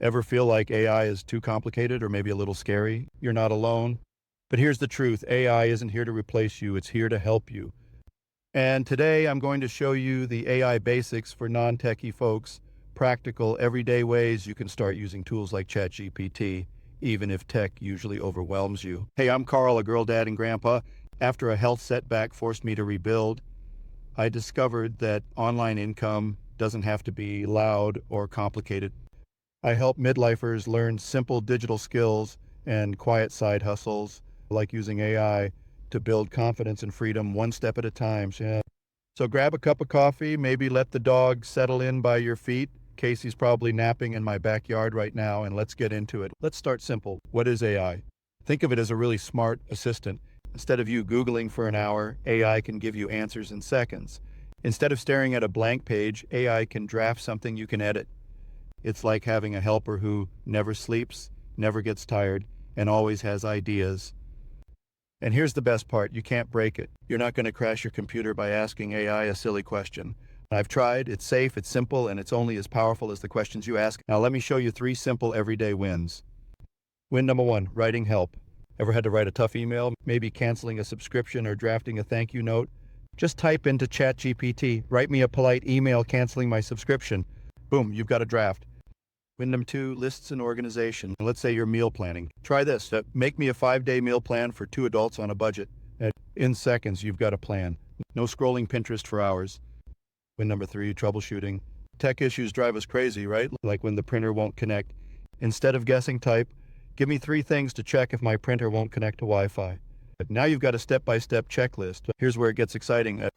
Ever feel like AI is too complicated or maybe a little scary? You're not alone. But here's the truth. AI isn't here to replace you. It's here to help you. And today I'm going to show you the AI basics for non-techie folks, practical, everyday ways you can start using tools like ChatGPT, even if tech usually overwhelms you. Hey, I'm Carl, a girl dad and grandpa. After a health setback forced me to rebuild, I discovered that online income doesn't have to be loud or complicated. I help midlifers learn simple digital skills and quiet side hustles, like using AI to build confidence and freedom one step at a time. So grab a cup of coffee, maybe let the dog settle in by your feet. Casey's probably napping in my backyard right now, and let's get into it. Let's start simple. What is AI? Think of it as a really smart assistant. Instead of you Googling for an hour, AI can give you answers in seconds. Instead of staring at a blank page, AI can draft something you can edit. It's like having a helper who never sleeps, never gets tired, and always has ideas. And here's the best part, you can't break it. You're not going to crash your computer by asking AI a silly question. I've tried, it's safe, it's simple, and it's only as powerful as the questions you ask. Now let me show you 3 simple everyday wins. Win number 1, writing help. Ever had to write a tough email, maybe canceling a subscription or drafting a thank you note? Just type into ChatGPT, write me a polite email canceling my subscription. Boom, you've got a draft. Win number 2, lists and organization. Let's say you're meal planning. Try this. Make me a 5-day meal plan for 2 adults on a budget. In seconds, you've got a plan. No scrolling Pinterest for hours. Win number 3, troubleshooting. Tech issues drive us crazy, right? Like when the printer won't connect. Instead of guessing, type, give me 3 things to check if my printer won't connect to Wi-Fi. But now you've got a step-by-step checklist. Here's where it gets exciting.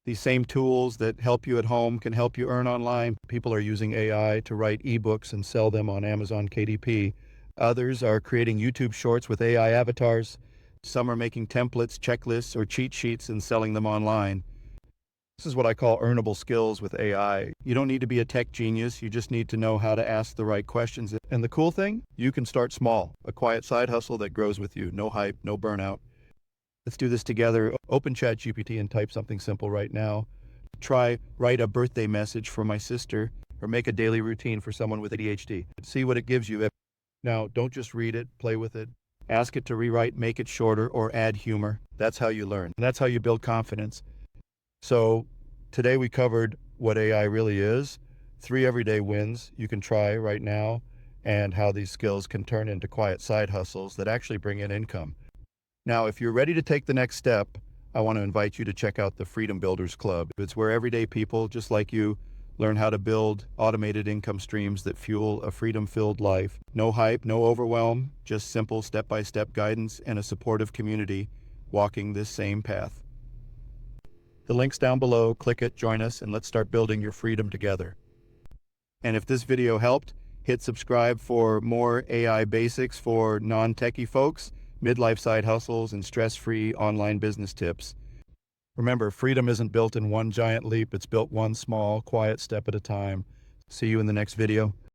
These same tools that help you at home can help you earn online. People are using AI to write ebooks and sell them on Amazon KDP. Others are creating YouTube shorts with AI avatars. Some are making templates, checklists, or cheat sheets and selling them online. This is what I call earnable skills with AI. You don't need to be a tech genius. You just need to know how to ask the right questions. And the cool thing, you can start small. A quiet side hustle that grows with you. No hype, no burnout. Let's do this together. Open ChatGPT and type something simple right now. Try write a birthday message for my sister or make a daily routine for someone with ADHD. See what it gives you. Now, don't just read it, play with it. Ask it to rewrite, make it shorter, or add humor. That's how you learn. That's how you build confidence. So today we covered what AI really is, 3 everyday wins you can try right now, and how these skills can turn into quiet side hustles that actually bring in income. Now, if you're ready to take the next step, I want to invite you to check out the Freedom Builders Club. It's where everyday people, just like you, learn how to build automated income streams that fuel a freedom-filled life. No hype, no overwhelm, just simple step-by-step guidance and a supportive community walking this same path. The link's down below. Click it, join us, and let's start building your freedom together. And if this video helped, hit subscribe for more AI basics for non-techie folks, midlife side hustles, and stress-free online business tips. Remember, freedom isn't built in one giant leap. It's built one small, quiet step at a time. See you in the next video.